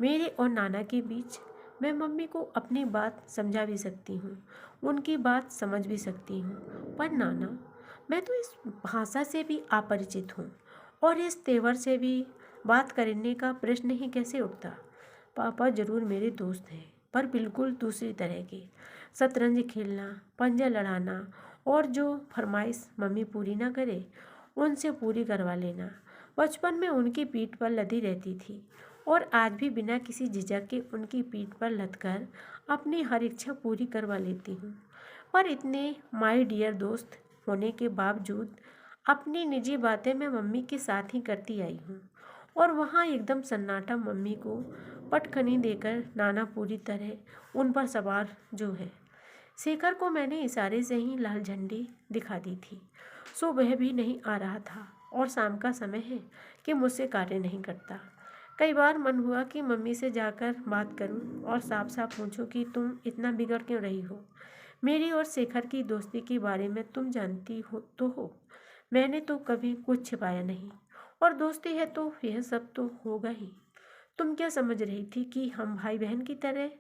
मेरे और नाना के बीच मैं मम्मी को अपनी बात समझा भी सकती हूँ, उनकी बात समझ भी सकती हूँ, पर नाना, मैं तो इस भाषा से भी अपरिचित हूँ और इस तेवर से भी बात करने का प्रश्न ही कैसे उठता। पापा जरूर मेरे दोस्त हैं, पर बिल्कुल दूसरी तरह के। शतरंज खेलना, पंजा लड़ाना और जो फरमाइश मम्मी पूरी ना करे उनसे पूरी करवा लेना। बचपन में उनकी पीठ पर लदी रहती थी और आज भी बिना किसी झिझक के उनकी पीठ पर लदकर अपनी हर इच्छा पूरी करवा लेती हूँ। पर इतने माय डियर दोस्त होने के बावजूद अपनी निजी बातें मैं मम्मी के साथ ही करती आई हूँ। और वहाँ एकदम सन्नाटा। मम्मी को पटखनी देकर नाना पूरी तरह उन पर सवार जो है। शेखर को मैंने इशारे से ही लाल झंडी दिखा दी थी, सो वह भी नहीं आ रहा था और शाम का समय है कि मुझसे कार्य नहीं करता। कई बार मन हुआ कि मम्मी से जाकर बात करूं और साफ साफ पूछूं कि तुम इतना बिगड़ क्यों रही हो। मेरी और शेखर की दोस्ती के बारे में तुम जानती हो तो हो। मैंने तो कभी कुछ छिपाया नहीं, और दोस्ती है तो यह सब तो होगा ही। तुम क्या समझ रही थी कि हम भाई बहन की तरह?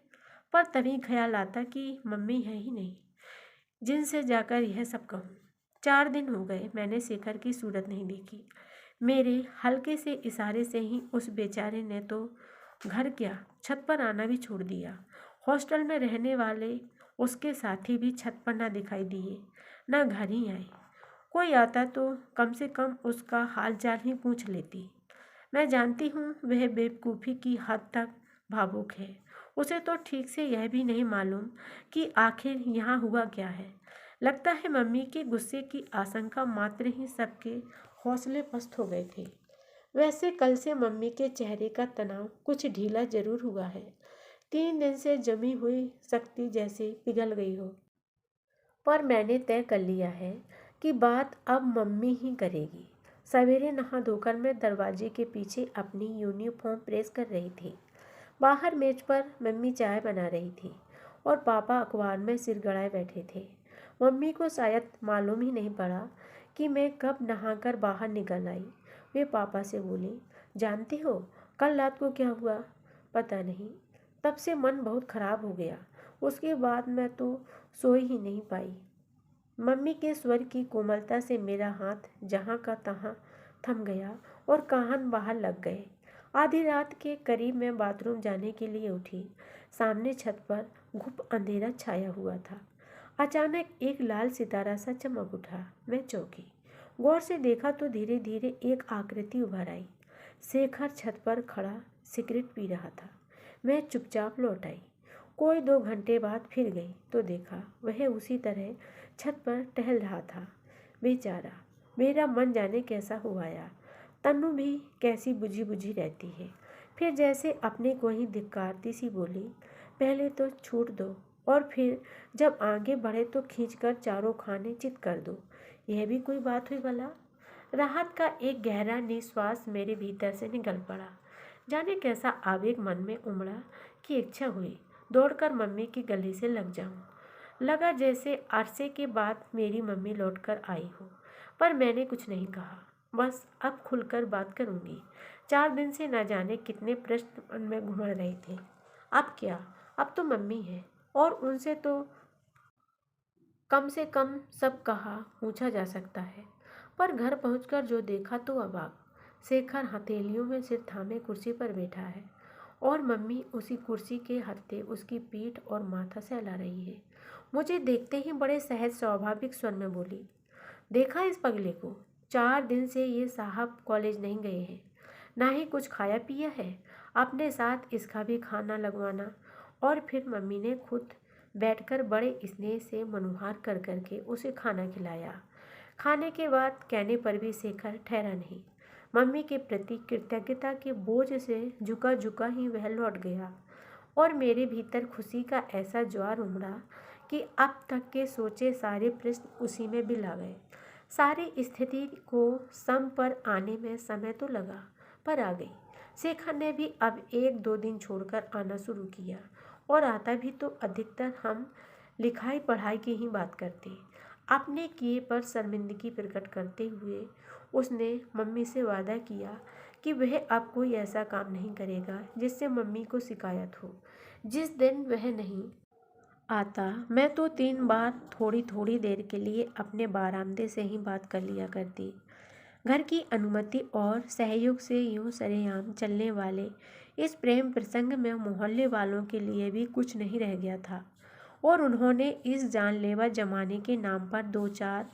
पर तभी ख्याल आता कि मम्मी है ही नहीं जिनसे जाकर यह सब कहूँ। 4 दिन हो गए मैंने शेखर की सूरत नहीं देखी। मेरे हल्के से इशारे से ही उस बेचारे ने तो घर क्या छत पर आना भी छोड़ दिया। हॉस्टल में रहने वाले उसके साथी भी छत पर ना दिखाई दिए, ना घर ही आए। कोई आता तो कम से कम उसका हाल चाल ही पूछ लेती। मैं जानती हूँ वह बेवकूफ़ी की हद तक भावुक है उसे तो ठीक से यह भी नहीं मालूम कि आखिर यहाँ हुआ क्या है। लगता है मम्मी के गुस्से की आशंका मात्र ही सबके हौसले पस्त हो गए थे। वैसे कल से मम्मी के चेहरे का तनाव कुछ ढीला जरूर हुआ है। 3 दिन से जमी हुई शक्ति जैसे पिघल गई हो। पर मैंने तय कर लिया है कि बात अब मम्मी ही करेगी। सवेरे नहा धोकर मैं दरवाजे के पीछे अपनी यूनिफॉर्म प्रेस कर रही थी। बाहर मेज पर मम्मी चाय बना रही थी और पापा अखबार में सिर गड़ाए बैठे थे। मम्मी को शायद मालूम ही नहीं पड़ा कि मैं कब नहाकर बाहर निकल आई। वे पापा से बोली, जानते हो कल रात को क्या हुआ? पता नहीं। तब से मन बहुत खराब हो गया। उसके बाद मैं तो सोई ही नहीं पाई। मम्मी के स्वर की कोमलता से मेरा हाथ जहाँ का तहाँ थम गया और कान बाहर लग गए। आधी रात के करीब मैं बाथरूम जाने के लिए उठी। सामने छत पर घुप अंधेरा छाया हुआ था। अचानक एक लाल सितारा सा चमक उठा। मैं चौंकी। गौर से देखा तो धीरे धीरे एक आकृति उभर आई। शेखर छत पर खड़ा सिगरेट पी रहा था। मैं चुपचाप लौट आई। कोई 2 घंटे बाद फिर गई तो देखा वह उसी तरह छत पर टहल रहा था। बेचारा, मेरा मन जाने कैसा हो आया। तन्नू भी कैसी बुझी बुझी रहती है। फिर जैसे अपने को ही धिक्कारती सी बोली, पहले तो छूट दो और फिर जब आगे बढ़े तो खींचकर चारों खाने चित कर दो। यह भी कोई बात हुई भला? राहत का एक गहरा निश्वास मेरे भीतर से निकल पड़ा। जाने कैसा आवेग मन में उमड़ा कि इच्छा हुई दौड़कर मम्मी की गली से लग जाऊं। लगा जैसे अरसे के बाद मेरी मम्मी लौटकर आई हो। पर मैंने कुछ नहीं कहा। बस अब खुलकर बात करूंगी। 4 दिन से न जाने कितने प्रश्न मन में घुमड़ रहे थे। अब क्या? अब तो मम्मी है और उनसे तो कम से कम सब कहा पूछा जा सकता है। पर घर पहुंचकर जो देखा तो अवाक। शेखर हथेलियों में सिर थामे कुर्सी पर बैठा है और मम्मी उसी कुर्सी के हत्थे उसकी पीठ और माथा सहला रही है। मुझे देखते ही बड़े सहज स्वाभाविक स्वर में बोली, देखा इस पगले को? 4 दिन से ये साहब कॉलेज नहीं गए हैं, ना ही कुछ खाया पिया है। अपने साथ इसका भी खाना लगवाना। और फिर मम्मी ने खुद बैठकर बड़े स्नेह से मनुहार कर करके उसे खाना खिलाया। खाने के बाद कहने पर भी शेखर ठहरा नहीं। मम्मी के प्रति कृतज्ञता के बोझ से झुका झुका ही वह लौट गया और मेरे भीतर खुशी का ऐसा ज्वार उमड़ा कि अब तक के सोचे सारे प्रश्न उसी में बिला गए। सारी स्थिति को सम पर आने में समय तो लगा, पर आ गई। शेखर ने भी अब 1-2 दिन छोड़कर आना शुरू किया और आता भी तो अधिकतर हम लिखाई पढ़ाई की ही बात करते। अपने किए पर शर्मिंदगी प्रकट करते हुए उसने मम्मी से वादा किया कि वह अब कोई ऐसा काम नहीं करेगा जिससे मम्मी को शिकायत हो। जिस दिन वह नहीं आता मैं तो 3 बार थोड़ी थोड़ी देर के लिए अपने बारामदे से ही बात कर लिया करती। घर की अनुमति और सहयोग से यूं सरेआम चलने वाले इस प्रेम प्रसंग में मोहल्ले वालों के लिए भी कुछ नहीं रह गया था और उन्होंने इस जानलेवा जमाने के नाम पर 2-4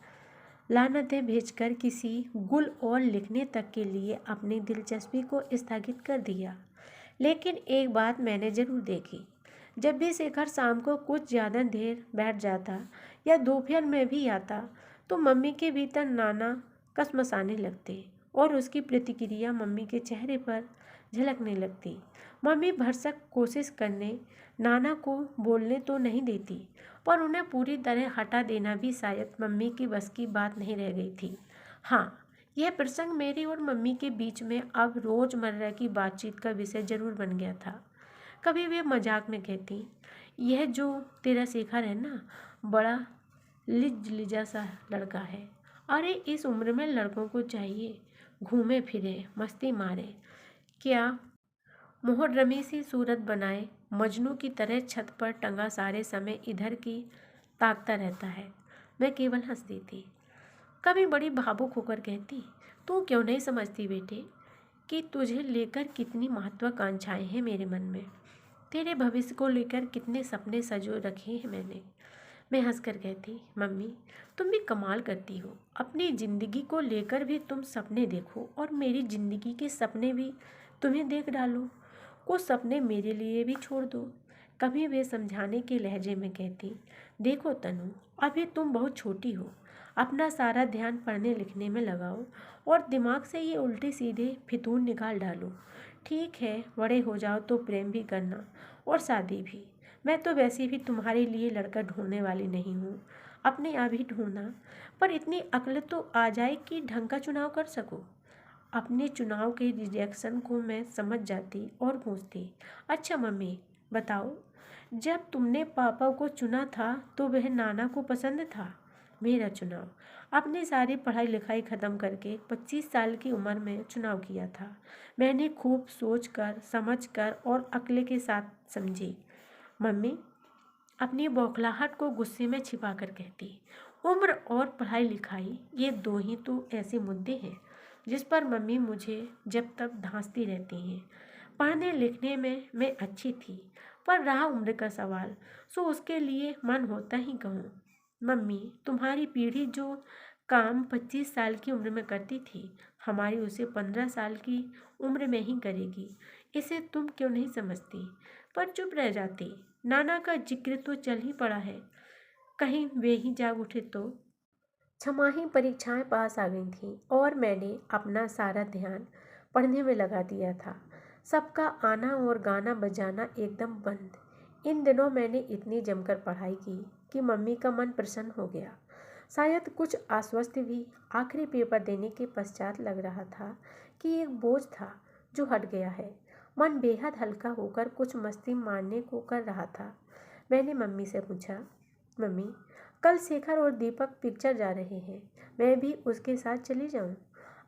लानतें भेजकर किसी गुल और लिखने तक के लिए अपनी दिलचस्पी को स्थगित कर दिया। लेकिन एक बात मैंने जरूर देखी, जब भी शेखर शाम को कुछ ज़्यादा देर बैठ जाता या दोपहर में भी आता तो मम्मी के भीतर नाना कसमसाने लगते और उसकी प्रतिक्रिया मम्मी के चेहरे पर झलकने लगती। मम्मी भरसक कोशिश करने नाना को बोलने तो नहीं देती, पर उन्हें पूरी तरह हटा देना भी शायद मम्मी की बस की बात नहीं रह गई थी। हाँ, यह प्रसंग मेरी और मम्मी के बीच में अब रोज़मर्रा की बातचीत का विषय जरूर बन गया था। कभी वे मजाक में कहती, यह जो तेरा शेखर है ना, बड़ा लिजा सा लड़का है। अरे इस उम्र में लड़कों को चाहिए घूमे फिरे मस्ती मारे, क्या मोहर्रमी सी सूरत बनाए मजनू की तरह छत पर टंगा सारे समय इधर की ताकता रहता है। मैं केवल हंसती थी। कभी बड़ी भावुक होकर कहती, तू क्यों नहीं समझती बेटे कि तुझे लेकर कितनी महत्वाकांक्षाएं हैं मेरे मन में, तेरे भविष्य को लेकर कितने सपने सजो रखे हैं मैंने। मैं हंसकर कहती, मम्मी तुम भी कमाल करती हो, अपनी ज़िंदगी को लेकर भी तुम सपने देखो और मेरी ज़िंदगी के सपने भी तुम्हें देख डालो। कुछ सपने मेरे लिए भी छोड़ दो। कभी वे समझाने के लहजे में कहती, देखो तनु, अभी तुम बहुत छोटी हो, अपना सारा ध्यान पढ़ने लिखने में लगाओ और दिमाग से ये उल्टे सीधे फितूर निकाल डालो। ठीक है, बड़े हो जाओ तो प्रेम भी करना और शादी भी। मैं तो वैसे भी तुम्हारे लिए लड़का ढूंढने वाली नहीं हूँ, अपने आप ही ढूंढना। पर इतनी अक्ल तो आ जाए कि ढंग का चुनाव कर सको। अपने चुनाव के रिजेक्शन को मैं समझ जाती और पूछती, अच्छा मम्मी बताओ, जब तुमने पापा को चुना था तो वह नाना को पसंद था? मेरा चुनाव, अपनी सारी पढ़ाई लिखाई ख़त्म करके 25 साल की उम्र में चुनाव किया था। मैंने खूब सोच कर समझ कर और अक्ल के साथ समझी। मम्मी अपनी बौखलाहट को गुस्से में छिपा कर कहती, उम्र और पढ़ाई लिखाई ये दो ही तो ऐसे मुद्दे हैं जिस पर मम्मी मुझे जब तक धांसती रहती हैं। पढ़ने लिखने में मैं अच्छी थी, पर रहा उम्र का सवाल, सो उसके लिए मन होता ही कहूँ। मम्मी तुम्हारी पीढ़ी जो काम 25 साल की उम्र में करती थी, हमारी उसे 15 साल की उम्र में ही करेगी। इसे तुम क्यों नहीं समझती? पर चुप रह जाती। नाना का जिक्र तो चल ही पड़ा है, कहीं वे ही जाग उठे तो। छमाही परीक्षाएं पास आ गई थीं और मैंने अपना सारा ध्यान पढ़ने में लगा दिया था। सबका आना और गाना बजाना एकदम बंद। इन दिनों मैंने इतनी जमकर पढ़ाई की कि मम्मी का मन प्रसन्न हो गया, शायद कुछ आश्वस्त भी। आखिरी पेपर देने के पश्चात लग रहा था कि एक बोझ था जो हट गया है। मन बेहद हल्का होकर कुछ मस्ती मारने को कर रहा था। मैंने मम्मी से पूछा, मम्मी कल शेखर और दीपक पिक्चर जा रहे हैं, मैं भी उसके साथ चली जाऊं?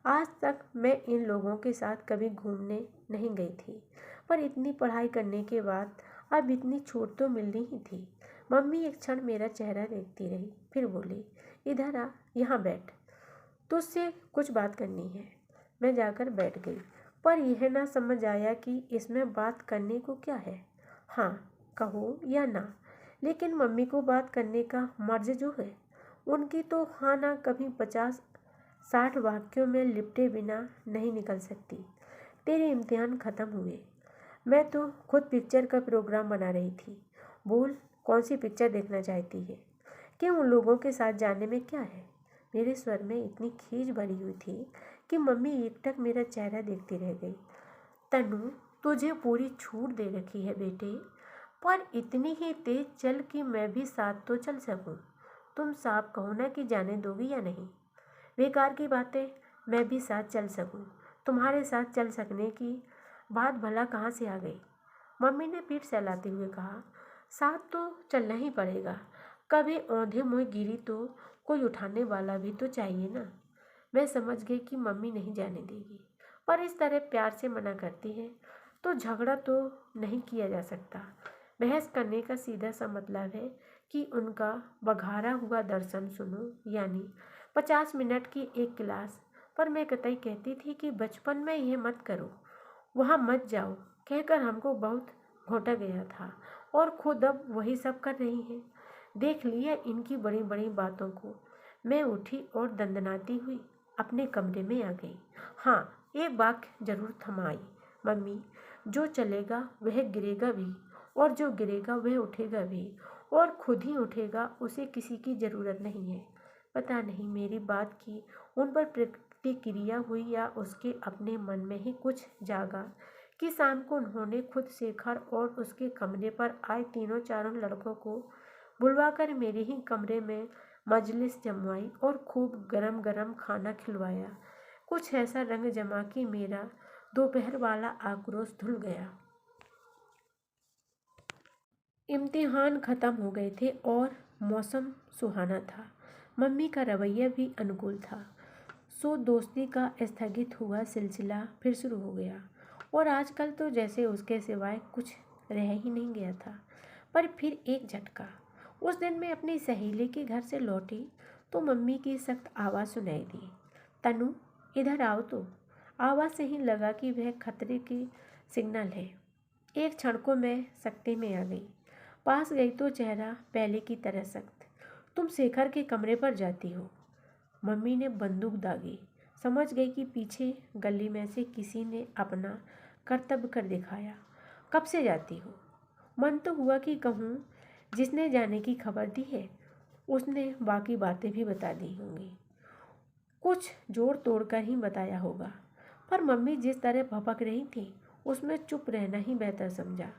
आज तक मैं इन लोगों के साथ कभी घूमने नहीं गई थी, पर इतनी पढ़ाई करने के बाद अब इतनी छूट तो मिलनी ही थी। मम्मी एक क्षण मेरा चेहरा देखती रही, फिर बोली, इधर आ, यहाँ बैठ, तुझसे कुछ बात करनी है। मैं जाकर बैठ गई, पर यह ना समझ आया कि इसमें बात करने को क्या है। हाँ कहो या ना, लेकिन मम्मी को बात करने का मर्ज जो है, उनकी तो हाँ ना कभी 50-60 वाक्यों में लिपटे बिना नहीं निकल सकती। तेरे इम्तिहान ख़त्म हुए, मैं तो खुद पिक्चर का प्रोग्राम बना रही थी। बोल कौन सी पिक्चर देखना चाहती है? क्यों उन लोगों के साथ जाने में क्या है? मेरे स्वर में इतनी खींच भरी हुई थी कि मम्मी एकटक मेरा चेहरा देखती रह गई। तनु तुझे पूरी छूट दे रखी है बेटे, पर इतनी ही तेज चल कि मैं भी साथ तो चल सकूं। तुम साफ कहो ना कि जाने दोगी या नहीं। बेकार की बातें, मैं भी साथ चल सकूं। तुम्हारे साथ चल सकने की बात भला कहाँ से आ गई? मम्मी ने पीठ सहलाते हुए कहा, साथ तो चलना ही पड़ेगा। कभी औंधे मुँह गिरी तो कोई उठाने वाला भी तो चाहिए ना। मैं समझ गई कि मम्मी नहीं जाने देगी, पर इस तरह प्यार से मना करती है तो झगड़ा तो नहीं किया जा सकता। बहस करने का सीधा सा मतलब है कि उनका बघारा हुआ दर्शन सुनो, यानी 50 मिनट की एक क्लास। पर मैं कतई कहती थी कि बचपन में यह मत करो, वहाँ मत जाओ, कहकर हमको बहुत घोटा गया था और खुद अब वही सब कर रही हैं। देख लिया इनकी बड़ी बड़ी बातों को। मैं उठी और दंदनाती हुई अपने कमरे में आ गई। हाँ, एक बात जरूर थमाई, मम्मी जो चलेगा वह गिरेगा भी, और जो गिरेगा वह उठेगा भी, और खुद ही उठेगा, उसे किसी की ज़रूरत नहीं है। पता नहीं मेरी बात की उन पर प्रतिक्रिया हुई या उसके अपने मन में ही कुछ जागा कि शाम को उन्होंने खुद शेखर और उसके कमरे पर आए तीनों चारों लड़कों को बुलवाकर मेरे ही कमरे में मजलिस जमवाई और खूब गरम गरम खाना खिलवाया। कुछ ऐसा रंग जमा कि मेरा दोपहर वाला आक्रोश धुल गया। इम्तिहान ख़त्म हो गए थे और मौसम सुहाना था। मम्मी का रवैया भी अनुकूल था, सो दोस्ती का स्थगित हुआ सिलसिला फिर शुरू हो गया और आजकल तो जैसे उसके सिवाय कुछ रह ही नहीं गया था। पर फिर एक झटका। उस दिन मैं अपनी सहेली के घर से लौटी तो मम्मी की सख्त आवाज़ सुनाई दी, तनु इधर आओ। तो आवाज़ से ही लगा कि वह खतरे की सिग्नल है। एक क्षण को मैं सकते में आ गई। पास गई तो चेहरा पहले की तरह सख्त। तुम शेखर के कमरे पर जाती हो? मम्मी ने बंदूक दागी। समझ गई कि पीछे गली में से किसी ने अपना कर्तव्य कर दिखाया। कब से जाती हो? मन तो हुआ कि कहूँ, जिसने जाने की खबर दी है उसने बाकी बातें भी बता दी होंगी, कुछ जोड़ तोड़ कर ही बताया होगा। पर मम्मी जिस तरह भपक रही थी उसमें चुप रहना ही बेहतर समझा।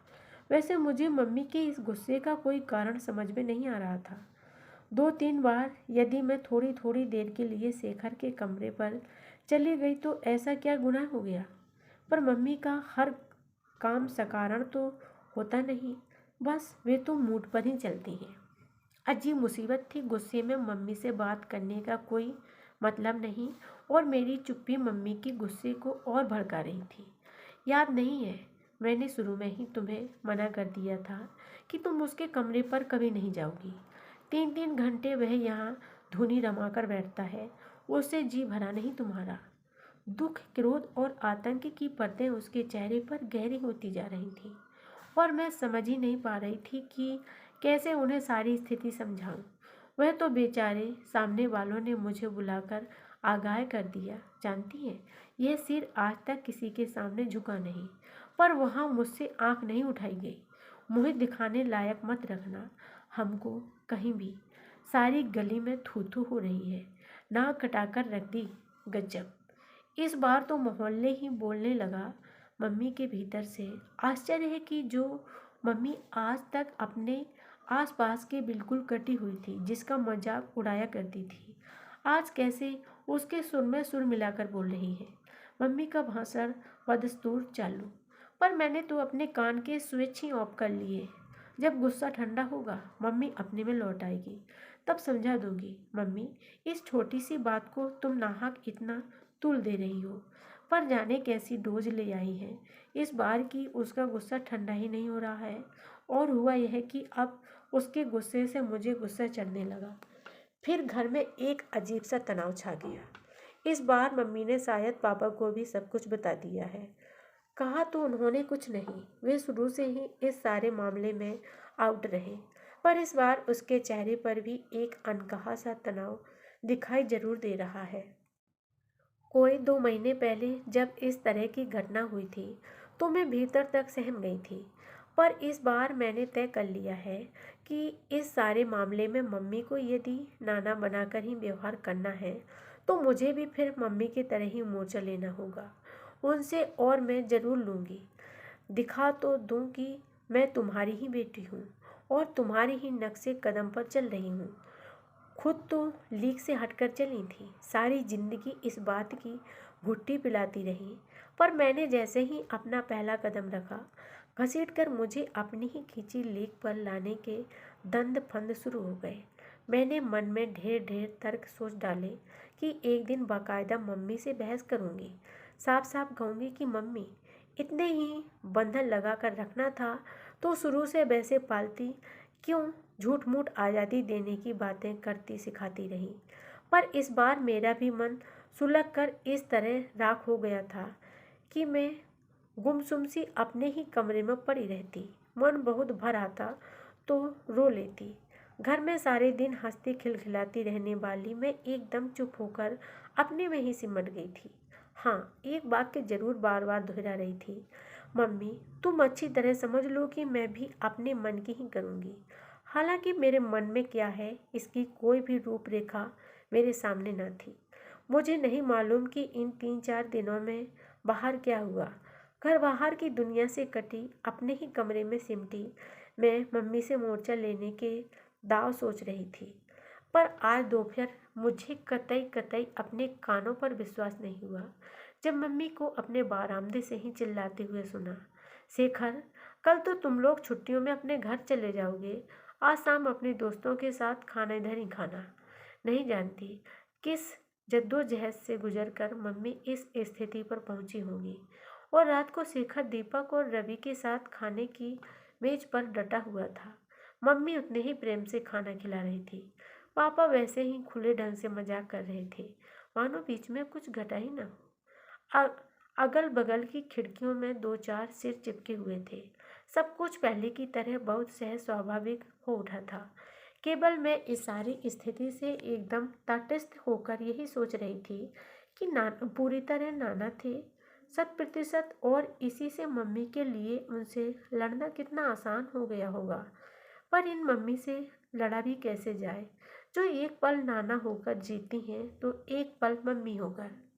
वैसे मुझे मम्मी के इस गुस्से का कोई कारण समझ में नहीं आ रहा था। 2-3 बार यदि मैं थोड़ी थोड़ी देर के लिए शेखर के कमरे पर चली गई तो ऐसा क्या गुनाह हो गया। पर मम्मी का हर काम सकारण तो होता नहीं, बस वे तो मूड पर ही चलती हैं। अजीब मुसीबत थी, गुस्से में मम्मी से बात करने का कोई मतलब नहीं और मेरी चुप्पी मम्मी की गुस्से को और भड़का रही थी। याद नहीं है, मैंने शुरू में ही तुम्हें मना कर दिया था कि तुम उसके कमरे पर कभी नहीं जाओगी। 3-3 घंटे वह यहाँ धुनी रमा कर बैठता है, उससे जी भरा नहीं तुम्हारा। दुख, क्रोध और आतंक की परतें उसके चेहरे पर गहरी होती जा रही थी और मैं समझ ही नहीं पा रही थी कि कैसे उन्हें सारी स्थिति समझाऊं। वह तो बेचारे सामने वालों ने मुझे बुलाकर आगाह कर दिया। जानती हैं, यह सिर आज तक किसी के सामने झुका नहीं, पर वहाँ मुझसे आंख नहीं उठाई गई। मुझे दिखाने लायक मत रखना हमको कहीं भी। सारी गली में थू थू हो रही है, नाक कटाकर रख दी। गजब। इस बार तो मोहल्ले ही बोलने लगा। मम्मी के भीतर से आश्चर्य है कि जो मम्मी आज तक अपने आसपास के बिल्कुल कटी हुई थी, जिसका मजाक उड़ाया करती थी, आज कैसे उसके सुर में सुर मिलाकर बोल रही है। मम्मी का भाषण बदस्तूर चालू, पर मैंने तो अपने कान के स्विच ही ऑफ कर लिए। जब गुस्सा ठंडा होगा, मम्मी अपने में लौट आएगी, तब समझा दूंगी। मम्मी, इस छोटी सी बात को तुम नाहक इतना तुल दे रही हो, पर जाने कैसी डोज ले आई है। इस बार की उसका गुस्सा ठंडा ही नहीं हो रहा है, और हुआ यह कि अब उसके गुस्से से मुझे गुस्सा चढ़ने लगा। फिर घर में एक अजीब सा तनाव छा गया। इस बार मम्मी ने शायद पापा को भी सब कुछ बता दिया है। कहा तो उन्होंने कुछ नहीं, वे शुरू से ही इस सारे मामले में आउट रहे, पर इस बार उसके चेहरे पर भी एक अनकहा सा तनाव दिखाई जरूर दे रहा है। कोई 2 महीने पहले जब इस तरह की घटना हुई थी तो मैं भीतर तक सहम गई थी, पर इस बार मैंने तय कर लिया है कि इस सारे मामले में मम्मी को यदि नाना बनाकर ही व्यवहार करना है तो मुझे भी फिर मम्मी की तरह ही मोर्चा लेना होगा उनसे, और मैं ज़रूर लूँगी। दिखा तो दूँ कि मैं तुम्हारी ही बेटी हूँ और तुम्हारे ही नक्शे कदम पर चल रही हूँ। खुद तो लीक से हटकर चली थी, सारी जिंदगी इस बात की घुट्टी पिलाती रही, पर मैंने जैसे ही अपना पहला कदम रखा, घसीटकर मुझे अपनी ही खींची लीक पर लाने के दंड फंद शुरू हो गए। मैंने मन में ढेर ढेर तर्क सोच डाले कि एक दिन बाकायदा मम्मी से बहस करूंगी। साफ साफ कहूंगी कि मम्मी, इतने ही बंधन लगा कर रखना था तो शुरू से वैसे पालती क्यों, झूठ मूठ आज़ादी देने की बातें करती सिखाती रही। पर इस बार मेरा भी मन सुलग कर इस तरह राख हो गया था कि मैं गुमसुम सी अपने ही कमरे में पड़ी रहती। मन बहुत भर आता तो रो लेती। घर में सारे दिन हंसती खिलखिलाती रहने वाली मैं एकदम चुप होकर अपने में ही सिमट गई थी। हाँ, एक वाक्य जरूर बार बार दोहरा रही थी, मम्मी तुम अच्छी तरह समझ लो कि मैं भी अपने मन की ही करूँगी। हालांकि मेरे मन में क्या है इसकी कोई भी रूपरेखा मेरे सामने न थी। मुझे नहीं मालूम कि इन 3-4 दिनों में बाहर क्या हुआ। घर बाहर की दुनिया से कटी, अपने ही कमरे में सिमटी मैं मम्मी से मोर्चा लेने के दाव सोच रही थी। पर आज दोपहर मुझे कतई कतई अपने कानों पर विश्वास नहीं हुआ जब मम्मी को अपने बारामदे से ही चिल्लाते हुए सुना, शेखर, कल तो तुम लोग छुट्टियों में अपने घर चले जाओगे। आज शाम अपने दोस्तों के साथ खाना इधर ही खाना। नहीं जानती किस जद्दोजहद से गुजरकर मम्मी इस स्थिति पर पहुंची होगी, और रात को शेखर दीपक और रवि के साथ खाने की मेज पर डटा हुआ था। मम्मी उतने ही प्रेम से खाना खिला रही थी। पापा वैसे ही खुले ढंग से मजाक कर रहे थे, मानो बीच में कुछ घटा ही न हो। अगल बगल की खिड़कियों में 2-4 सिर चिपके हुए थे। सब कुछ पहले की तरह बहुत सहज स्वाभाविक हो उठा था। केवल मैं इस सारी स्थिति से एकदम तटस्थ होकर यही सोच रही थी कि नाना पूरी तरह नाना थे, शत-प्रतिशत, और इसी से मम्मी के लिए उनसे लड़ना कितना आसान हो गया होगा। पर इन मम्मी से लड़ा भी कैसे जाए, जो एक पल नाना होकर जीती हैं तो एक पल मम्मी होकर।